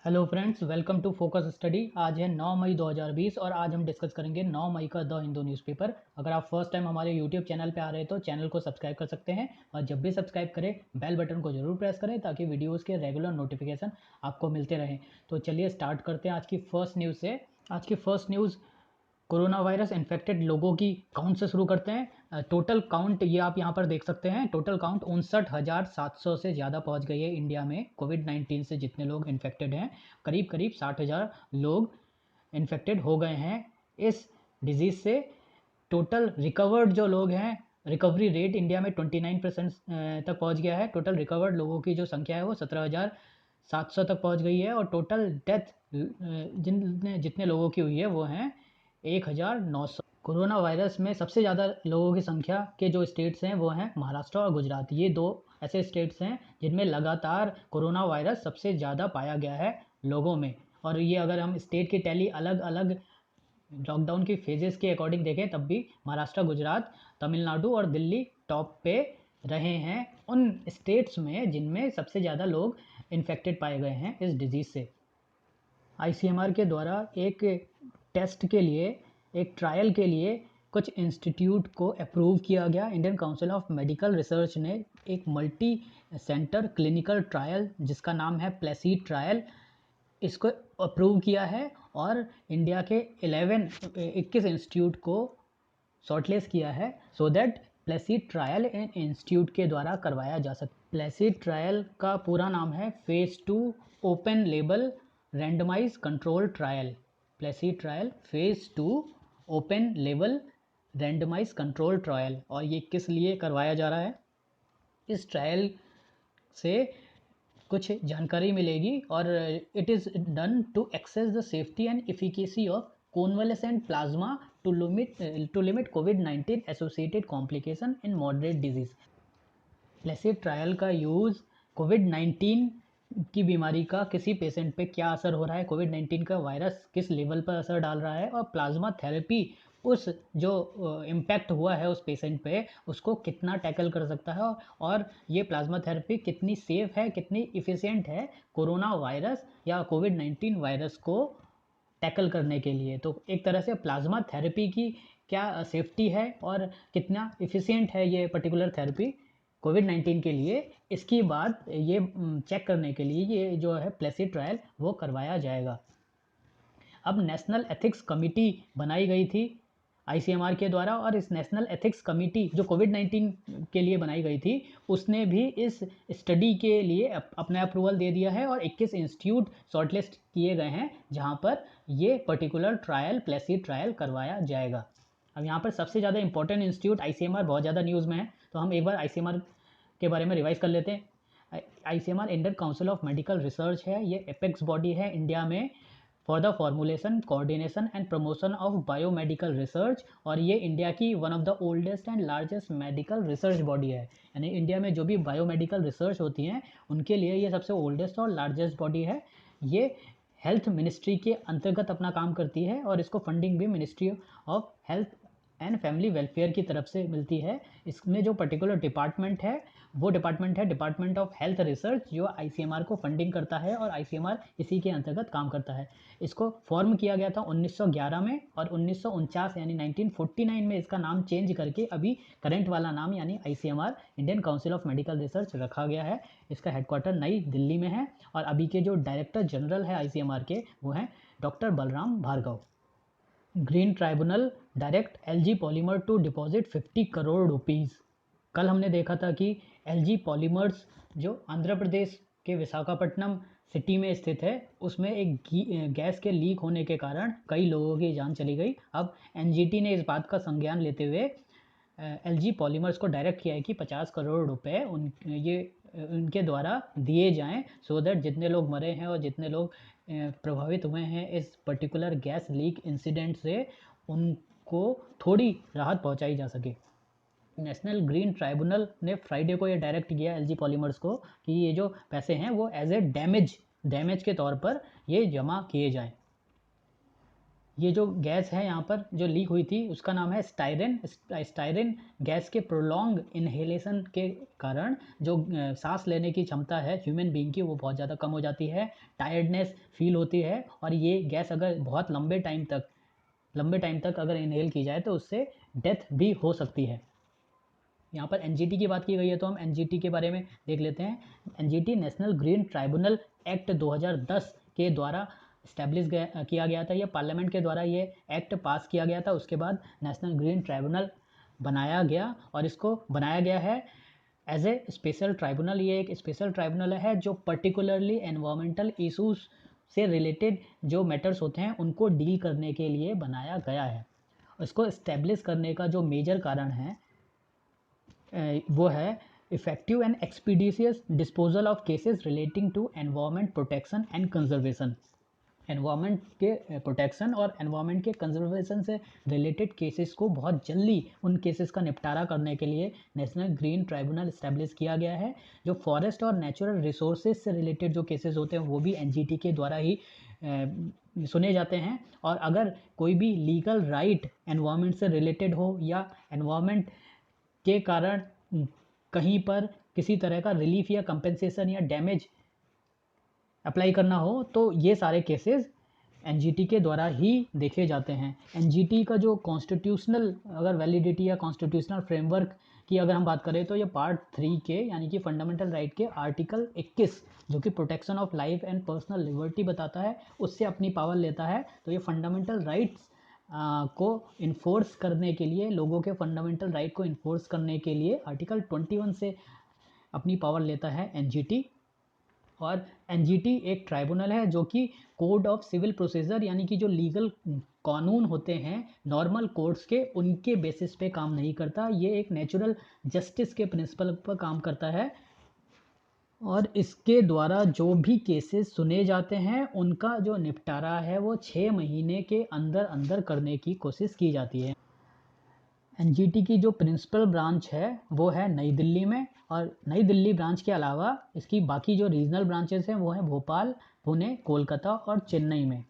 Hello friends, welcome to Focus Study. आज है 9 मई 2020 और आज हम डिस्कस करेंगे 9 मई का द हिंदू न्यूज़पेपर। अगर आप फर्स्ट टाइम हमारे यूट्यूब चैनल पे आ रहे हैं तो चैनल को सब्सक्राइब कर सकते हैं और जब भी सब्सक्राइब करें बेल बटन को जरूर प्रेस करें ताकि वीडियोस के रेगुलर नोटिफिकेशन आपको मिलते रहें। तो चलिए स्टार्ट करते हैं आज की फर्स्ट न्यूज़ से। आज की first news corona virus infected लोगों की काउंट से शुरू करते हैं। टोटल काउंट ये आप यहाँ पर देख सकते हैं। टोटल काउंट 59,700 से ज़्यादा पहुँच गई है इंडिया में। कोविड-19 से जितने लोग इन्फेक्टेड हैं, करीब करीब 60,000 लोग इन्फेक्टेड हो गए हैं इस डिजीज़ से। टोटल रिकवर्ड जो लोग हैं, रिकवरी रेट इंडिया में 29% तक पहुँच गया है। टोटल रिकवर्ड लोगों की जो संख्या है वो 17,700 तक पहुँच गई है और टोटल डेथ जितने लोगों की हुई है वो हैं 1,900। कोरोना वायरस में सबसे ज़्यादा लोगों की संख्या के जो स्टेट्स हैं वो हैं महाराष्ट्र और गुजरात। ये दो ऐसे स्टेट्स हैं जिनमें लगातार कोरोना वायरस सबसे ज़्यादा पाया गया है लोगों में। और ये अगर हम स्टेट की टैली अलग अलग लॉकडाउन की फेजेस के अकॉर्डिंग देखें तब भी महाराष्ट्र, गुजरात, तमिलनाडु और दिल्ली टॉप पे रहे हैं उन स्टेट्स में जिनमें सबसे ज़्यादा लोग इन्फेक्टेड पाए गए हैं इस डिज़ीज़ से। आईसीएमआर के द्वारा एक टेस्ट के लिए, एक ट्रायल के लिए कुछ इंस्टीट्यूट को अप्रूव किया गया। Indian council of medical research ने एक मल्टी सेंटर क्लिनिकल ट्रायल जिसका नाम है प्लेसीड ट्रायल, इसको अप्रूव किया है और इंडिया के 21 इंस्टीट्यूट को शॉर्टलिस्ट किया है so that placid trial in institute के द्वारा करवाया जा सके। प्लेसीड ट्रायल का पूरा नाम है phase 2 open label randomise control trial. Placid trial phase 2 open label randomise control trial. और ये किस लिए करवाया जा रहा है? इस ट्रायल से कुछ जानकारी मिलेगी और it is done to access the safety and efficacy of convalescent plasma to limit COVID-19 associated complication in moderate disease। Placid trial का यूज़ कोविड-19 की बीमारी का किसी पेशेंट पे क्या असर हो रहा है, कोविड-19 का वायरस किस लेवल पर असर डाल रहा है और प्लाज्मा थेरेपी उस जो इम्पैक्ट हुआ है उस पेशेंट पे उसको कितना टैकल कर सकता है और ये प्लाज्मा थेरेपी कितनी सेफ है, कितनी इफ़िशिएंट है कोरोना वायरस या कोविड-19 वायरस को टैकल करने के लिए। तो एक तरह से प्लाज्मा थेरेपी की क्या सेफ्टी है और कितना इफ़िशिएंट है ये पर्टिकुलर थेरेपी कोविड-19 के लिए, इसकी बात ये चेक करने के लिए ये जो है प्लेसीड ट्रायल वो करवाया जाएगा। अब नेशनल एथिक्स कमिटी बनाई गई थी आईसीएमआर के द्वारा और इस नेशनल एथिक्स कमिटी जो कोविड-19 के लिए बनाई गई थी उसने भी इस स्टडी के लिए अपना अप्रूवल दे दिया है और 21 इंस्टीट्यूट शॉर्टलिस्ट किए गए हैं जहां पर ये पर्टिकुलर ट्रायल प्लेसीड ट्रायल करवाया जाएगा। अब यहाँ पर सबसे ज़्यादा इंपॉर्टेंट इंस्टीट्यूट आईसीएमआर बहुत ज़्यादा न्यूज़ में है तो हम एक बार आईसीएमआर के बारे में रिवाइज कर लेते हैं। ICMR Indian council of medical research है। ये एपेक्स बॉडी है इंडिया में for the formulation, coordination and promotion of biomedical research और ये इंडिया की one of the oldest and largest medical research body है। यानी इंडिया में जो भी बायोमेडिकल रिसर्च होती हैं उनके लिए ये सबसे ओल्डेस्ट और लार्जेस्ट बॉडी है। ये हेल्थ मिनिस्ट्री के अंतर्गत अपना काम करती है और इसको फंडिंग भी ministry of health and family welfare की तरफ से मिलती है। इसमें जो पर्टिकुलर डिपार्टमेंट है वो डिपार्टमेंट है डिपार्टमेंट ऑफ हेल्थ रिसर्च जो आईसीएमआर को फंडिंग करता है और आईसीएमआर इसी के अंतर्गत काम करता है। इसको फॉर्म किया गया था 1911 में और 1949 यानी 1949 में इसका नाम चेंज करके अभी करंट वाला नाम यानी ICMR Indian council of medical research रखा गया है। इसका हेडक्वार्टर नई दिल्ली में है और अभी के जो डायरेक्टर जनरल है आईसीएमआर के वो हैं doctor Balram Bhargava. Green tribunal direct LG Polymer to deposit 50 crore rupees. कल हमने देखा था कि एलजी पॉलीमर्स जो आंध्र प्रदेश के विशाखापट्टनम सिटी में स्थित है उसमें एक गैस के लीक होने के कारण कई लोगों की जान चली गई। अब एनजीटी ने इस बात का संज्ञान लेते हुए एलजी पॉलीमर्स को डायरेक्ट किया है कि 50 करोड़ रुपए उनके द्वारा दिए जाएं सो दैट जितने लोग मरे हैं और जितने लोग प्रभावित हुए हैं इस पर्टिकुलर गैस लीक इंसिडेंट से उनको थोड़ी राहत पहुंचाई जा सके। नेशनल ग्रीन ट्राइब्यूनल ने फ्राइडे को ये डायरेक्ट किया एलजी पॉलीमर्स को कि ये जो पैसे हैं वो एज ए डैमेज के तौर पर ये जमा किए जाएं। ये जो गैस है यहाँ पर जो लीक हुई थी उसका नाम है स्टायरेन। स्टायरेन गैस के प्रोलॉन्ग इनहेलेशन के कारण जो सांस लेने की क्षमता है ह्यूमन बीइंग की वो बहुत ज़्यादा कम हो जाती है, टायर्डनेस फील होती है, और ये गैस अगर बहुत लंबे टाइम तक अगर इनहेल की जाए तो उससे डेथ भी हो सकती है। यहाँ पर एनजीटी की बात की गई है तो हम एनजीटी के बारे में देख लेते हैं। NGT national green tribunal act 2010 के द्वारा इस्टेब्लिश किया गया था। ये पार्लियामेंट के द्वारा ये एक्ट पास किया गया था। उसके बाद नेशनल ग्रीन ट्राइब्यूनल बनाया गया और इसको बनाया गया है एज ए स्पेशल ट्राइब्यूनल। ये एक स्पेशल ट्राइब्यूनल है जो पर्टिकुलरली एनवायरमेंटल इशूज़ से रिलेटेड जो मैटर्स होते हैं उनको डील करने के लिए बनाया गया है। इसको इस्टेब्लिश करने का जो मेजर कारण है वो है effective and expeditious disposal of cases relating to environment protection and conservation. Environment के प्रोटेक्शन और एनवायरमेंट के कंजर्वेशन से रिलेटेड केसेस को बहुत जल्दी उन केसेस का निपटारा करने के लिए नेशनल ग्रीन ट्राइब्यूनल इस्टेब्लिश किया गया है। जो फॉरेस्ट और नेचुरल रिसोर्सेज से रिलेटेड जो केसेस होते हैं वो भी एनजीटी के द्वारा ही सुने जाते हैं। और अगर कोई भी लीगल राइट एनवायरमेंट से रिलेटेड हो या एनवायरमेंट के कारण कहीं पर किसी तरह का रिलीफ या कंपेंसेशन या डैमेज अप्लाई करना हो तो ये सारे केसेस एनजीटी के द्वारा ही देखे जाते हैं। एनजीटी का जो कॉन्स्टिट्यूशनल अगर वैलिडिटी या कॉन्स्टिट्यूशनल फ्रेमवर्क की अगर हम बात करें तो ये पार्ट 3 के यानी कि फंडामेंटल राइट के आर्टिकल 21 जो कि protection of life and personal liberty बताता है उससे अपनी पावर लेता है। तो ये फंडामेंटल राइट्स को इन्फोर्स करने के लिए, लोगों के फंडामेंटल राइट को इन्फोर्स करने के लिए आर्टिकल 21 से अपनी पावर लेता है एनजीटी। और एनजीटी एक ट्राइब्यूनल है जो कि कोड ऑफ सिविल प्रोसीजर यानी कि जो लीगल कानून होते हैं नॉर्मल कोर्ट्स के उनके बेसिस पे काम नहीं करता। ये एक नेचुरल जस्टिस के प्रिंसिपल पर काम करता है और इसके द्वारा जो भी केसेस सुने जाते हैं उनका जो निपटारा है वो 6 महीने के अंदर अंदर करने की कोशिश की जाती है। एनजीटी की जो प्रिंसिपल ब्रांच है वो है नई दिल्ली में, और नई दिल्ली ब्रांच के अलावा इसकी बाकी जो रीजनल ब्रांचेस हैं वो हैं भोपाल, पुणे, कोलकाता और चेन्नई में।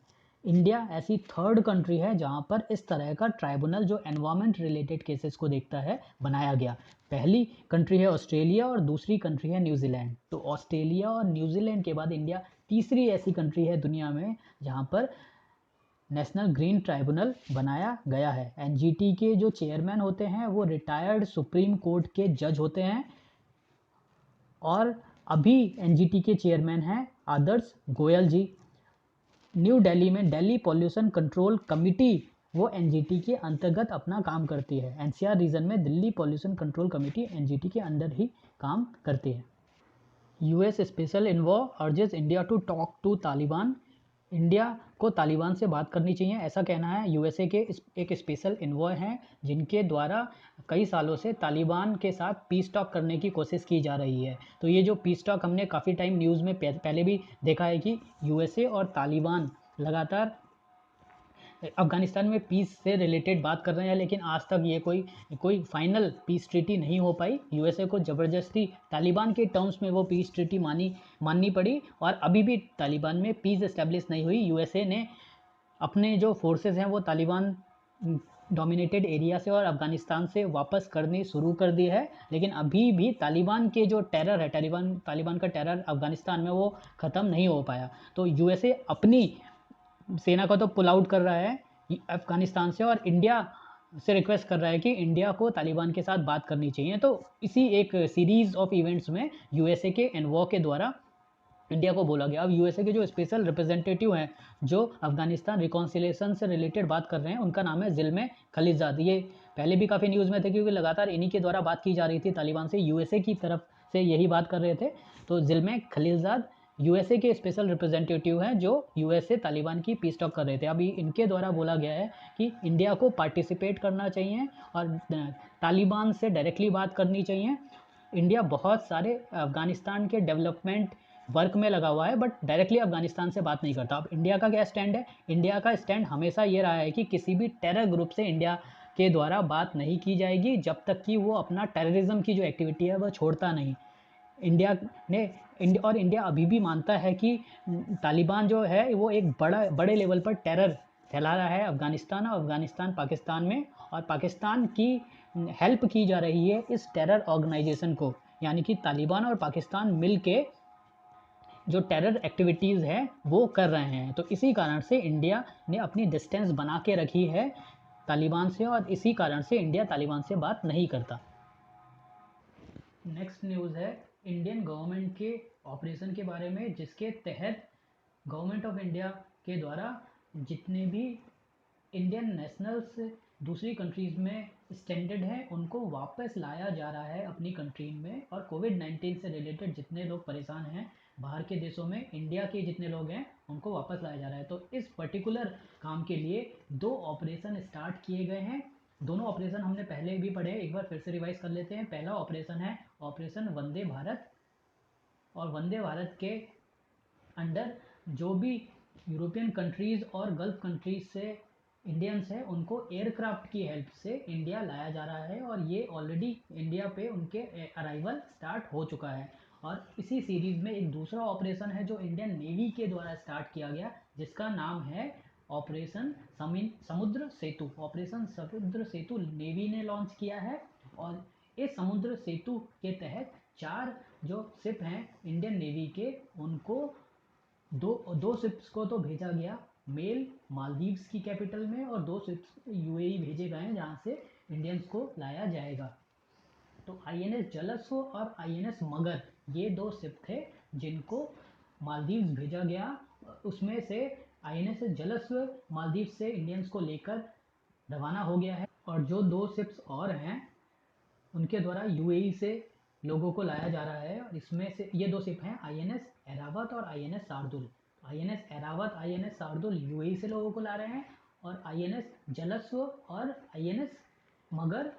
इंडिया ऐसी थर्ड कंट्री है जहाँ पर इस तरह का ट्राइब्यूनल जो एनवायरमेंट रिलेटेड केसेस को देखता है बनाया गया। पहली कंट्री है ऑस्ट्रेलिया और दूसरी कंट्री है न्यूजीलैंड। तो ऑस्ट्रेलिया और न्यूजीलैंड के बाद इंडिया तीसरी ऐसी कंट्री है दुनिया में जहाँ पर नेशनल ग्रीन ट्राइब्यूनल बनाया गया है। एनजीटी के जो चेयरमैन होते हैं वो रिटायर्ड सुप्रीम कोर्ट के जज होते हैं और अभी एनजीटी के चेयरमैन हैं आदर्श गोयल जी। न्यू दिल्ली में दिल्ली पॉल्यूशन कंट्रोल कमिटी वो एनजीटी के अंतर्गत अपना काम करती है। एनसीआर रीजन में Delhi pollution control committee NGT के अंदर ही काम करती है। US special envoy urges India to talk to Taliban. India को तालिबान से बात करनी चाहिए ऐसा कहना है यूएसए के एक स्पेशल इन्वॉय हैं जिनके द्वारा कई सालों से तालिबान के साथ पीस टॉक करने की कोशिश की जा रही है। तो ये जो पीस टॉक हमने काफ़ी टाइम न्यूज़ में पहले भी देखा है कि यूएसए और तालिबान लगातार अफगानिस्तान में पीस से रिलेटेड बात कर रहे हैं, लेकिन आज तक ये कोई फाइनल पीस ट्रीटी नहीं हो पाई। यूएसए को ज़बरदस्ती तालिबान के टर्म्स में वो पीस ट्रीटी माननी पड़ी और अभी भी तालिबान में पीस इस्टेब्लिश नहीं हुई। यूएसए ने अपने जो फोर्सेस हैं वो तालिबान डोमिनेटेड एरिया से और अफगानिस्तान से वापस करनी शुरू कर दी है, लेकिन अभी भी तालिबान के जो टेरर है तालिबान का टेरर अफगानिस्तान में वो ख़त्म नहीं हो पाया। तो यूएसए अपनी सेना को तो पुल आउट कर रहा है अफगानिस्तान से और इंडिया से रिक्वेस्ट कर रहा है कि इंडिया को तालिबान के साथ बात करनी चाहिए। तो इसी एक सीरीज ऑफ इवेंट्स में यूएसए के एनवॉ के द्वारा इंडिया को बोला गया। अब यूएसए के जो स्पेशल रिप्रेजेंटेटिव हैं जो अफगानिस्तान रिकॉन्सिलेशन से रिलेटेड बात कर रहे हैं उनका नाम है ज़िल्मे खलीलजाद। ये पहले भी काफ़ी न्यूज़ में थे क्योंकि लगातार इन्हीं के द्वारा बात की जा रही थी तालिबान से, यूएसए की तरफ से यही बात कर रहे थे। तो ज़िल्मे खलीलजाद यूएसए के स्पेशल रिप्रेजेंटेटिव हैं जो यूएसए तालिबान की पीस टॉक कर रहे थे। अभी इनके द्वारा बोला गया है कि इंडिया को पार्टिसिपेट करना चाहिए और तालिबान से डायरेक्टली बात करनी चाहिए। इंडिया बहुत सारे अफगानिस्तान के डेवलपमेंट वर्क में लगा हुआ है बट डायरेक्टली अफगानिस्तान से बात नहीं करता। अब इंडिया का क्या स्टैंड है? इंडिया का स्टैंड हमेशा ये रहा है कि किसी भी टेरर ग्रुप से इंडिया के द्वारा बात नहीं की जाएगी जब तक कि वो अपना टेररिज्म की जो एक्टिविटी है वह छोड़ता नहीं। इंडिया अभी भी मानता है कि तालिबान जो है वो एक बड़े लेवल पर टेरर फैला रहा है अफगानिस्तान और अफगानिस्तान पाकिस्तान में, और पाकिस्तान की हेल्प की जा रही है इस टेरर ऑर्गेनाइजेशन को, यानी कि तालिबान और पाकिस्तान मिल के जो टेरर एक्टिविटीज़ है वो कर रहे हैं। तो इसी कारण से इंडिया ने अपनी डिस्टेंस बना के रखी है तालिबान से, और इसी कारण से इंडिया तालिबान से बात नहीं करता। नेक्स्ट न्यूज़ है इंडियन गवर्नमेंट के ऑपरेशन के बारे में, जिसके तहत गवर्नमेंट ऑफ इंडिया के द्वारा जितने भी इंडियन नेशनल्स दूसरी कंट्रीज़ में स्टैंडर्ड हैं उनको वापस लाया जा रहा है अपनी कंट्री में, और कोविड-19 से रिलेटेड जितने लोग परेशान हैं बाहर के देशों में, इंडिया के जितने लोग हैं उनको वापस लाया जा रहा है। तो इस पर्टिकुलर काम के लिए 2 ऑपरेशन स्टार्ट किए गए हैं। दोनों ऑपरेशन हमने पहले भी पढ़े, एक बार फिर से रिवाइज कर लेते हैं। पहला ऑपरेशन है ऑपरेशन वंदे भारत, और वंदे भारत के अंडर जो भी यूरोपियन कंट्रीज़ और गल्फ कंट्रीज़ से इंडियंस हैं उनको एयरक्राफ्ट की हेल्प से इंडिया लाया जा रहा है, और ये ऑलरेडी इंडिया पे उनके अराइवल स्टार्ट हो चुका है। और इसी सीरीज़ में एक दूसरा ऑपरेशन है जो इंडियन नेवी के द्वारा स्टार्ट किया गया, जिसका नाम है ऑपरेशन समुद्र सेतु। ऑपरेशन समुद्र सेतु नेवी ने लॉन्च किया है, और इस समुद्र सेतु के तहत 4 जो शिप हैं इंडियन नेवी के, उनको दो शिप्स को तो भेजा गया मेल मालदीव्स की कैपिटल में, और 2 शिप्स यूएई भेजे गए हैं जहाँ से इंडियंस को लाया जाएगा। तो आईएनएस जलस्व और आईएनएस मगर ये 2 शिप थे जिनको मालदीव्स भेजा गया। उसमें से आईएनएस जलस्व मालदीव से इंडियंस को लेकर रवाना हो गया है, और जो 2 शिप्स और हैं उनके द्वारा यूएई से लोगों को लाया जा रहा है। और इसमें से ये 2 शिप हैं आईएनएस एरावत और INS Shardul. INS Airavat INS Shardul UAE से लोगों को ला रहे हैं, और आईएनएस जलस्व और आईएनएस मगर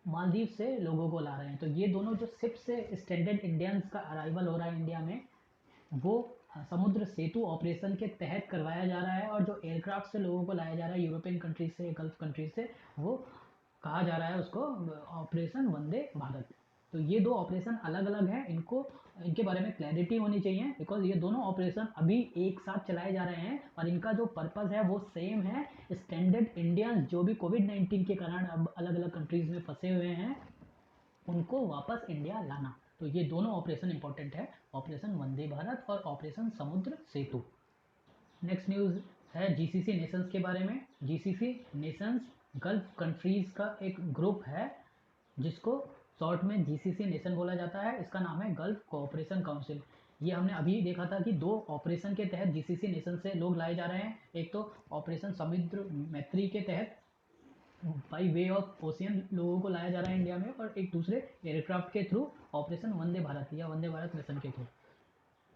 मालदीव से लोगों को ला रहे हैं। तो ये दोनों जो शिप से स्टैंडर्ड इंडियंस का अराइवल हो रहा है इंडिया में, वो समुद्र सेतु ऑपरेशन के तहत करवाया जा रहा है, और जो एयरक्राफ्ट से लोगों को लाया जा रहा है यूरोपियन कंट्रीज से, गल्फ कंट्रीज से, वो कहा जा रहा है उसको ऑपरेशन वंदे भारत। तो ये 2 ऑपरेशन अलग अलग हैं, इनके बारे में क्लैरिटी होनी चाहिए, बिकॉज ये दोनों ऑपरेशन अभी एक साथ चलाए जा रहे हैं, और इनका जो पर्पज़ है वो सेम है। स्टैंडर्ड इंडियंस जो भी कोविड-19 के कारण अब अलग अलग कंट्रीज़ में फंसे हुए हैं उनको वापस इंडिया लाना। तो ये दोनों ऑपरेशन इंपॉर्टेंट है, ऑपरेशन वंदे भारत और ऑपरेशन समुद्र सेतु। नेक्स्ट न्यूज़ है जीसीसी नेशंस के बारे में। जीसीसी नेशंस गल्फ कंट्रीज़ का एक ग्रुप है जिसको शॉर्ट में जीसीसी नेशन बोला जाता है। इसका नाम है गल्फ कोऑपरेशन काउंसिल। ये हमने अभी देखा था कि 2 ऑपरेशन के तहत जीसीसी नेशन से लोग लाए जा रहे हैं। एक तो ऑपरेशन समुद्र मैत्री के तहत बाई वे ऑफ ओशियन लोगों को लाया जा रहा है इंडिया में, और एक दूसरे एयरक्राफ्ट के थ्रू ऑपरेशन वंदे भारत या वंदे भारत मिशन के थ्रू।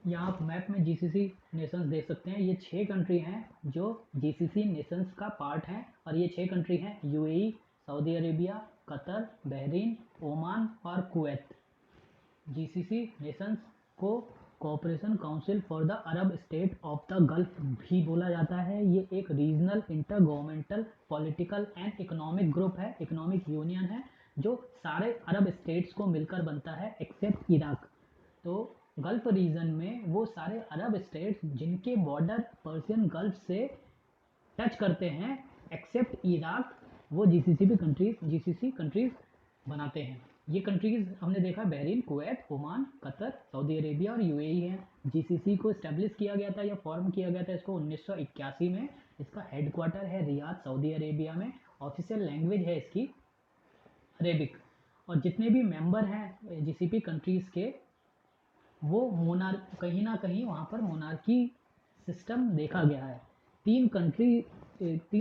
यहाँ आप मैप में जीसीसी नेशंस देख सकते हैं। ये 6 कंट्री हैं जो जीसीसी नेशंस का पार्ट हैं, और ये 6 कंट्री हैं UAE, Saudi Arabia, Qatar, Bahrain, Oman और कुवैत। जीसीसी नेशंस को cooperation council for the Arab state of the gulf भी बोला जाता है। ये एक regional inter governmental political and economic group है, इकोनॉमिक यूनियन है, जो सारे अरब स्टेट्स को मिलकर बनता है एक्सेप्ट इराक। तो गल्फ रीजन में वो सारे अरब स्टेट्स जिनके बॉर्डर पर्शियन गल्फ से टच करते हैं एक्सेप्ट इराक, वो जीसीसी कंट्रीज बनाते हैं। ये कंट्रीज हमने देखा Bahrain, Kuwait, Oman, Qatar, Saudi Arabia और यूएई हैं। जीसीसी को इस्टेब्लिश किया गया था या फॉर्म किया गया था इसको 1981 में। इसका हेडक्वार्टर है रियाद, सऊदी अरेबिया में। ऑफिशियल लैंग्वेज है इसकी अरेबिक। और जितने भी मेंबर हैं जीसीपी कंट्रीज़ के, वो कहीं ना कहीं वहाँ पर मोनार्की सिस्टम देखा गया है। 3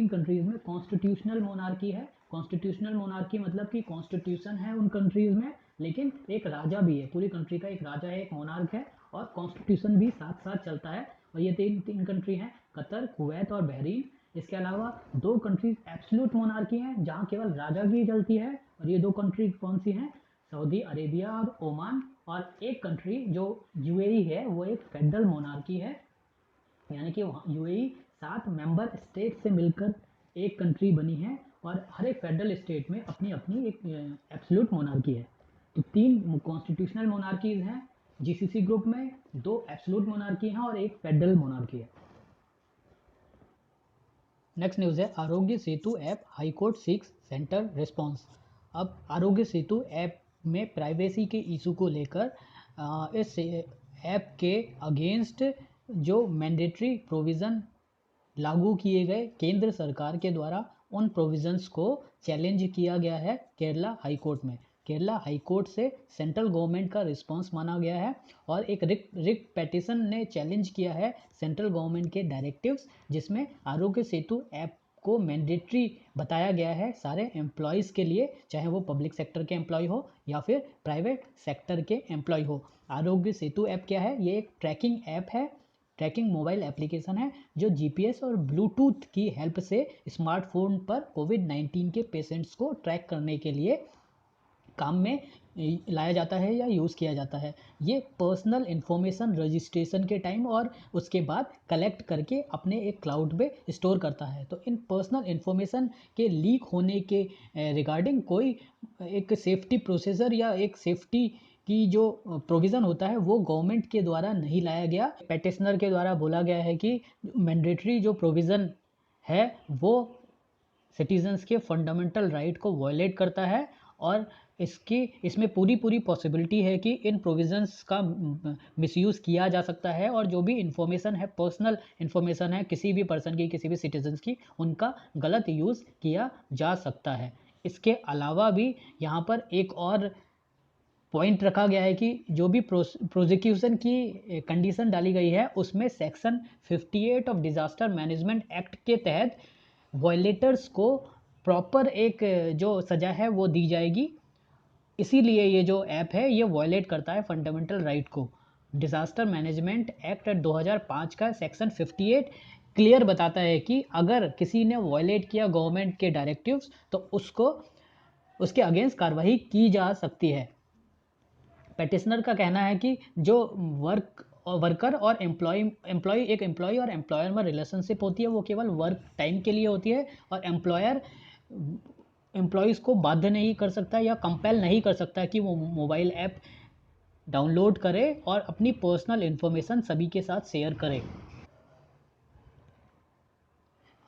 कंट्रीज़ में कॉन्स्टिट्यूशनल मोनार्की है। कॉन्स्टिट्यूशनल मोनार्की मतलब कि कॉन्स्टिट्यूशन है उन कंट्रीज़ में, लेकिन एक राजा भी है, पूरी कंट्री का एक राजा है, एक मोनार्क है, और कॉन्स्टिट्यूशन भी साथ साथ चलता है। और ये तीन कंट्री हैं कतर, कुवैत और बहरीन। इसके अलावा 2 कंट्रीज एब्सोल्यूट मोनार्की हैं जहाँ केवल राजा की चलती है, और ये 2 कंट्री कौन सी हैं? सऊदी अरेबिया और ओमान। और एक कंट्री जो यूएई है वो एक फेडरल मोनार्की है, यानी कि यूएई 7 मेंबर स्टेट से मिलकर एक कंट्री बनी है, और हर एक फेडरल स्टेट में अपनी अपनी एक एब्सोल्यूट मोनार्की है। तो 3 कॉन्स्टिट्यूशनल मोनार्कीज हैं जीसीसी ग्रुप में, 2 एब्सोल्यूट मोनार्की हैं और एक फेडरल मोनार्की है। नेक्स्ट न्यूज़ है Aarogya Setu app high court seeks centre response. अब आरोग्य सेतु ऐप में प्राइवेसी के इशू को लेकर इस ऐप के अगेंस्ट जो मैंडेटरी प्रोविज़न लागू किए गए केंद्र सरकार के द्वारा, उन प्रोविजंस को चैलेंज किया गया है केरला हाई कोर्ट में। केरला हाई कोर्ट से सेंट्रल गवर्नमेंट का रिस्पांस माना गया है और एक रिट पेटिशन ने चैलेंज किया है सेंट्रल गवर्नमेंट के डायरेक्टिव्स, जिसमें आरोग्य सेतु ऐप को मैंडेटरी बताया गया है सारे एम्प्लॉयज़ के लिए, चाहे वो पब्लिक सेक्टर के एम्प्लॉय हो या फिर प्राइवेट सेक्टर के एम्प्लॉय हो। आरोग्य सेतु ऐप क्या है? ये एक ट्रैकिंग ऐप है, ट्रैकिंग मोबाइल एप्लीकेशन है जो जीपीएस और ब्लूटूथ की हेल्प से स्मार्टफोन पर कोविड-19 के पेशेंट्स को ट्रैक करने के लिए काम में लाया जाता है या यूज़ किया जाता है। ये पर्सनल इन्फॉर्मेशन रजिस्ट्रेशन के टाइम और उसके बाद कलेक्ट करके अपने एक क्लाउड पे स्टोर करता है। तो इन पर्सनल इन्फॉर्मेशन के लीक होने के रिगार्डिंग कोई एक सेफ्टी प्रोसीजर या एक सेफ्टी की जो प्रोविज़न होता है वो गवर्नमेंट के द्वारा नहीं लाया गया। पेटिशनर के द्वारा बोला गया है कि मैंडेटरी जो प्रोविज़न है वो सिटीजन्स के फंडामेंटल राइट को वायलेट करता है और इसमें पूरी पॉसिबिलिटी है कि इन प्रोविजंस का मिसयूज़ किया जा सकता है और जो भी इंफॉर्मेशन है, पर्सनल इंफॉर्मेशन है किसी भी पर्सन की, किसी भी सिटीजन्स की, उनका गलत यूज़ किया जा सकता है। इसके अलावा भी यहाँ पर एक और पॉइंट रखा गया है कि जो भी प्रोसिक्यूशन की कंडीशन डाली गई है उसमें section 58 of disaster management act के तहत वॉयलेटर्स को प्रॉपर एक जो सज़ा है वो दी जाएगी। इसीलिए ये जो ऐप है ये वॉयलेट करता है फंडामेंटल राइट को। डिज़ास्टर मैनेजमेंट एक्ट 2005 का सेक्शन 58 क्लियर बताता है कि अगर किसी ने वॉयलेट किया गवर्नमेंट के डायरेक्टिव्स तो उसको उसके अगेंस्ट कार्रवाई की जा सकती है। पेटिशनर का कहना है कि जो वर्कर और एम्प्लॉय और एम्प्लॉयर में रिलेशनशिप होती है वो केवल वर्क टाइम के लिए होती है और एम्प्लॉयर एम्प्लॉयज़ को बाध्य नहीं कर सकता या कंपेल नहीं कर सकता कि वो मोबाइल ऐप डाउनलोड करे और अपनी पर्सनल इन्फॉर्मेशन सभी के साथ शेयर करे।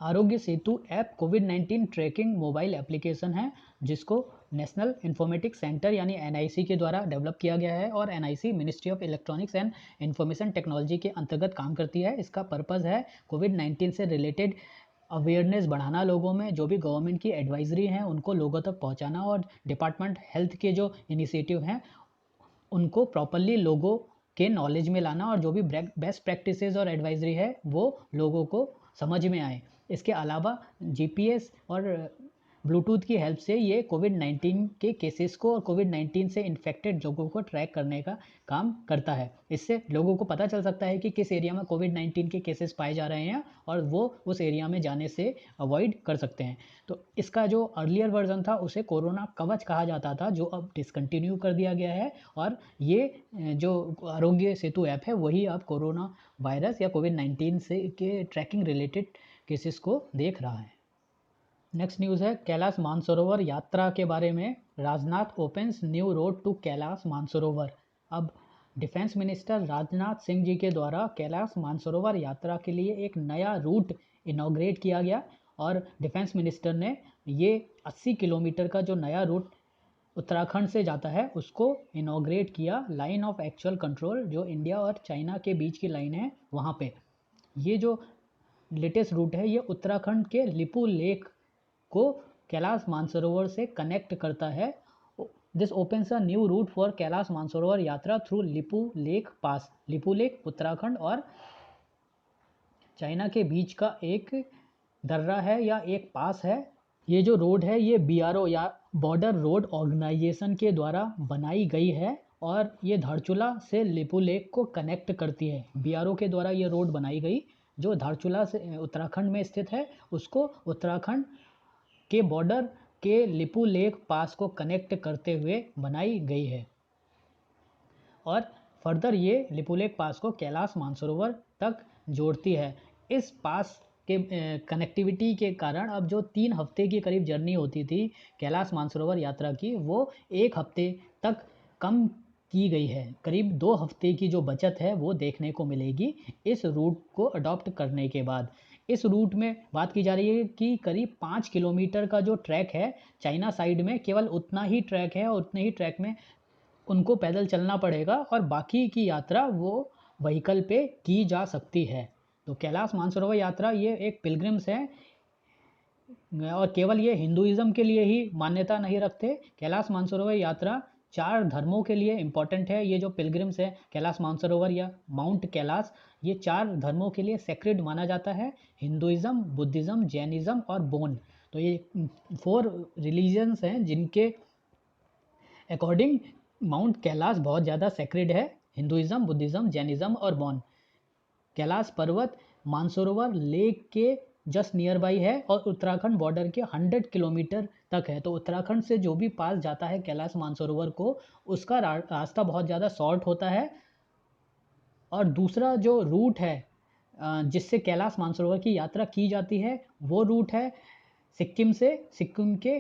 आरोग्य सेतु ऐप कोविड-19 ट्रैकिंग मोबाइल एप्लीकेशन है जिसको नेशनल इन्फॉर्मेटिक्स सेंटर यानी एनआईसी के द्वारा डेवलप किया गया है और NIC ministry of electronics and information technology के अंतर्गत काम करती है। इसका पर्पज़ है कोविड-19 से रिलेटेड अवेयरनेस बढ़ाना, लोगों में जो भी गवर्नमेंट की एडवाइजरी हैं उनको लोगों तक पहुंचाना और डिपार्टमेंट हेल्थ के जो इनिशिएटिव हैं उनको प्रॉपरली लोगों के नॉलेज में लाना और जो भी बेस्ट प्रैक्टिसेस और एडवाइजरी है वो लोगों को समझ में आए। इसके अलावा जीपीएस और ब्लूटूथ की हेल्प से ये कोविड-19 के केसेस को और कोविड-19 से इन्फेक्टेड लोगों को ट्रैक करने का काम करता है। इससे लोगों को पता चल सकता है कि किस एरिया में कोविड-19 के केसेस पाए जा रहे हैं और वो उस एरिया में जाने से अवॉइड कर सकते हैं। तो इसका जो अर्लियर वर्जन था उसे कोरोना कवच कहा जाता था, जो अब डिसकंटिन्यू कर दिया गया है और ये जो आरोग्य सेतु ऐप है वही अब कोरोना वायरस या कोविड-19 से के ट्रैकिंग रिलेटेड केसेस को देख रहा है। नेक्स्ट न्यूज़ है कैलाश मानसरोवर यात्रा के बारे में। Rajnath opens new road to Kailash Mansarovar. अब डिफेंस मिनिस्टर राजनाथ सिंह जी के द्वारा कैलाश मानसरोवर यात्रा के लिए एक नया रूट इनॉग्रेट किया गया और डिफेंस मिनिस्टर ने ये 80 किलोमीटर का जो नया रूट उत्तराखंड से जाता है उसको इनॉग्रेट किया। लाइन ऑफ एक्चुअल कंट्रोल जो इंडिया और चाइना के बीच की लाइन है वहाँ पे ये जो लेटेस्ट रूट है ये उत्तराखंड के लिपू लेक को कैलाश मानसरोवर से कनेक्ट करता है। This opens a new root for Kailash Mansarovar यात्रा थ्रू लिपू लेक पास। लिपू लेक उत्तराखंड और चाइना के बीच का एक दर्रा है या एक पास है। ये जो रोड है ये बीआरओ या बॉर्डर रोड ऑर्गेनाइजेशन के द्वारा बनाई गई है और ये धारचूला से लिपू लेक को कनेक्ट करती है। बीआरओ के द्वारा ये रोड बनाई गई जो धारचूला से उत्तराखंड में स्थित है उसको उत्तराखंड के बॉर्डर के लिपू लेक पास को कनेक्ट करते हुए बनाई गई है और फर्दर ये लिपू लेक पास को कैलाश मानसरोवर तक जोड़ती है। इस पास के कनेक्टिविटी के कारण अब जो 3 हफ्ते की करीब जर्नी होती थी कैलाश मानसरोवर यात्रा की वो 1 हफ्ते तक कम की गई है। करीब 2 हफ्ते की जो बचत है वो देखने को मिलेगी इस रूट को अडॉप्ट करने के बाद। इस रूट में बात की जा रही है कि करीब 5 किलोमीटर का जो ट्रैक है चाइना साइड में, केवल उतना ही ट्रैक है और उतने ही ट्रैक में उनको पैदल चलना पड़ेगा और बाकी की यात्रा वो व्हीकल पे की जा सकती है। तो कैलाश मानसरोवर यात्रा ये एक पिलग्रिम्स है और केवल ये हिंदुइज्म के लिए ही मान्यता नहीं रखते। कैलाश मानसरोवर यात्रा 4 धर्मों के लिए इम्पॉर्टेंट है। ये जो पिलग्रिम्स है कैलाश मानसरोवर या माउंट कैलाश, ये 4 धर्मों के लिए सेक्रेड माना जाता है, हिंदुइज्म, बुद्धिज़्म, जैनिज़्म और बोन। तो ये 4 रिलीजन्स हैं जिनके अकॉर्डिंग माउंट कैलाश बहुत ज़्यादा सेक्रेड है, हिंदुइज्म, बुद्धिज़्म, जैनिज़्म और बौन। कैलाश पर्वत मानसरोवर लेक के जस्ट नियर बाई है और उत्तराखंड बॉर्डर के 100 किलोमीटर तक है। तो उत्तराखंड से जो भी पास जाता है कैलाश मानसरोवर को, उसका रास्ता बहुत ज़्यादा शॉर्ट होता है। और दूसरा जो रूट है जिससे कैलाश मानसरोवर की यात्रा की जाती है, वो रूट है सिक्किम से। सिक्किम के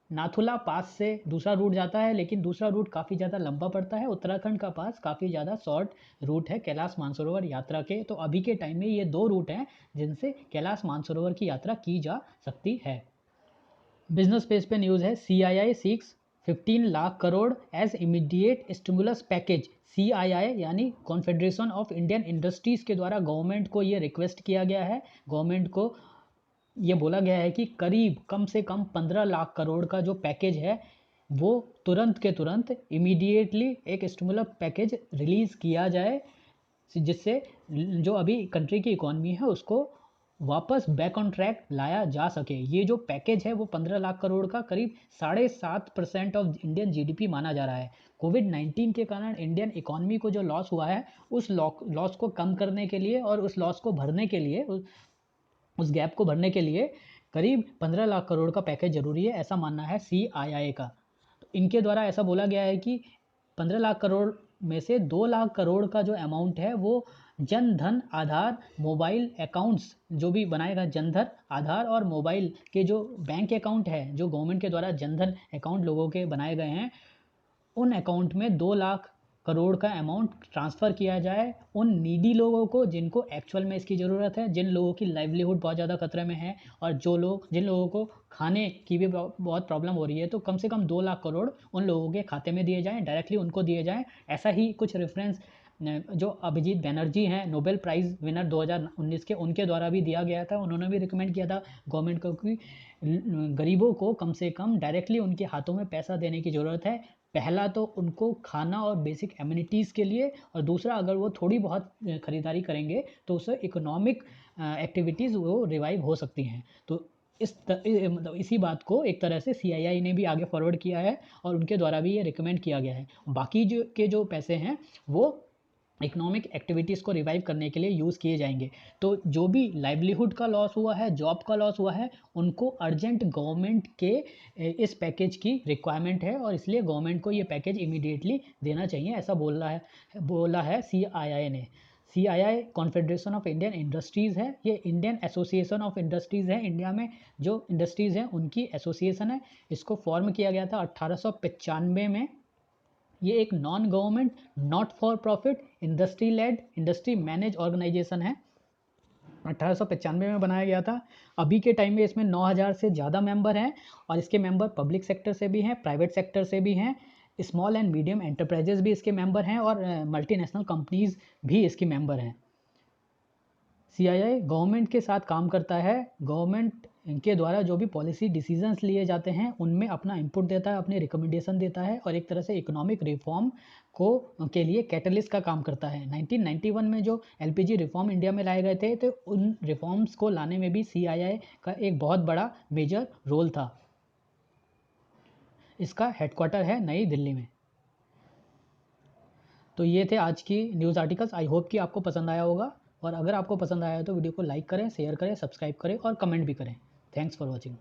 नाथुला पास से दूसरा रूट जाता है, लेकिन दूसरा रूट काफ़ी ज़्यादा लंबा पड़ता है। उत्तराखंड का पास काफ़ी ज़्यादा शॉर्ट रूट है कैलाश मानसरोवर यात्रा के। तो अभी के टाइम में ये 2 रूट हैं जिनसे कैलाश मानसरोवर की यात्रा की जा सकती है। बिजनेस पेज पे न्यूज़ है, CII seeks 15 lakh crore as immediate stimulus package. CII यानी कॉन्फेडरेशन ऑफ इंडियन इंडस्ट्रीज़ के द्वारा गवर्नमेंट को ये रिक्वेस्ट किया गया है, गवर्नमेंट को ये बोला गया है कि करीब कम से कम 15 लाख करोड़ का जो पैकेज है वो तुरंत के तुरंत इमीडिएटली एक स्टिमुलस पैकेज रिलीज़ किया जाए, जिससे जो अभी कंट्री की इकॉनमी है उसको वापस बैक ऑन ट्रैक लाया जा सके। ये जो पैकेज है वो 15 लाख करोड़ का करीब 7.5% ऑफ इंडियन GDP माना जा रहा है। कोविड-19 के कारण इंडियन इकॉनमी को जो लॉस हुआ है, उस लॉस को कम करने के लिए और उस लॉस को भरने के लिए, उस गैप को भरने के लिए करीब 15 लाख करोड़ का पैकेज ज़रूरी है, ऐसा मानना है CII का। तो इनके द्वारा ऐसा बोला गया है कि 15 लाख करोड़ में से 2 लाख करोड़ का जो अमाउंट है वो जन धन आधार मोबाइल अकाउंट्स जो भी बनाएगा, जन धन आधार और मोबाइल के जो बैंक अकाउंट है, जो गवर्नमेंट के द्वारा जन धन अकाउंट लोगों के बनाए गए हैं, उन अकाउंट में 2 लाख करोड़ का अमाउंट ट्रांसफ़र किया जाए उन नीडी लोगों को जिनको एक्चुअल में इसकी ज़रूरत है, जिन लोगों की लाइवलीहुड बहुत ज़्यादा खतरे में है और जिन लोगों को खाने की भी बहुत प्रॉब्लम हो रही है। तो कम से कम 2 लाख करोड़ उन लोगों के खाते में दिए जाएँ, डायरेक्टली उनको दिए जाएँ। ऐसा ही कुछ रेफरेंस जो अभिजीत बैनर्जी हैं, नोबेल प्राइज़ विनर 2019 के, उनके द्वारा भी दिया गया था। उन्होंने भी रिकमेंड किया था गवर्नमेंट को कि गरीबों को कम से कम डायरेक्टली उनके हाथों में पैसा देने की ज़रूरत है। पहला तो उनको खाना और बेसिक एमिनिटीज़ के लिए, और दूसरा अगर वो थोड़ी बहुत ख़रीदारी करेंगे तो उससे इकोनॉमिक एक्टिविटीज़ वो रिवाइव हो सकती हैं। तो मतलब इसी बात को एक तरह से CII ने भी आगे फॉरवर्ड किया है और उनके द्वारा भी ये रिकमेंड किया गया है। बाकी जो पैसे हैं वो इकोनॉमिक एक्टिविटीज़ को रिवाइव करने के लिए यूज़ किए जाएंगे। तो जो भी लाइवलीहुड का लॉस हुआ है, जॉब का लॉस हुआ है, उनको अर्जेंट गवर्नमेंट के इस पैकेज की रिक्वायरमेंट है और इसलिए गवर्नमेंट को ये पैकेज इमीडिएटली देना चाहिए, ऐसा बोला है CII ने। CII confederation of Indian industries है, ये इंडियन एसोसिएशन ऑफ इंडस्ट्रीज़ है। इंडिया में जो इंडस्ट्रीज़ हैं उनकी एसोसिएशन है। इसको फॉर्म किया गया था 1895 में। ये एक non government, not for profit, industry led, industry manage organisation है। 1895 में बनाया गया था। अभी के टाइम में इसमें 9000 से ज़्यादा मेंबर हैं और इसके मेंबर पब्लिक सेक्टर से भी हैं, प्राइवेट सेक्टर से भी हैं, स्मॉल एंड मीडियम एंटरप्राइजेज भी इसके मेंबर हैं और मल्टीनेशनल कंपनीज भी इसकी मेंबर हैं। CII गवर्नमेंट के साथ काम करता है। गवर्नमेंट के द्वारा जो भी पॉलिसी डिसीजंस लिए जाते हैं उनमें अपना इनपुट देता है, अपने रिकमेंडेशन देता है और एक तरह से इकोनॉमिक रिफॉर्म के लिए कैटलिस्ट का काम करता है। 1991 में जो LPG रिफॉर्म इंडिया में लाए गए थे, तो उन रिफॉर्म्स को लाने में भी CII का एक बहुत बड़ा मेजर रोल था। इसका हेडक्वार्टर है नई दिल्ली में। तो ये थे आज की न्यूज़ आर्टिकल्स। आई होप कि आपको पसंद आया होगा और अगर आपको पसंद आया तो वीडियो को लाइक करें, शेयर करें, सब्सक्राइब करें और कमेंट भी करें। Thanks for watching.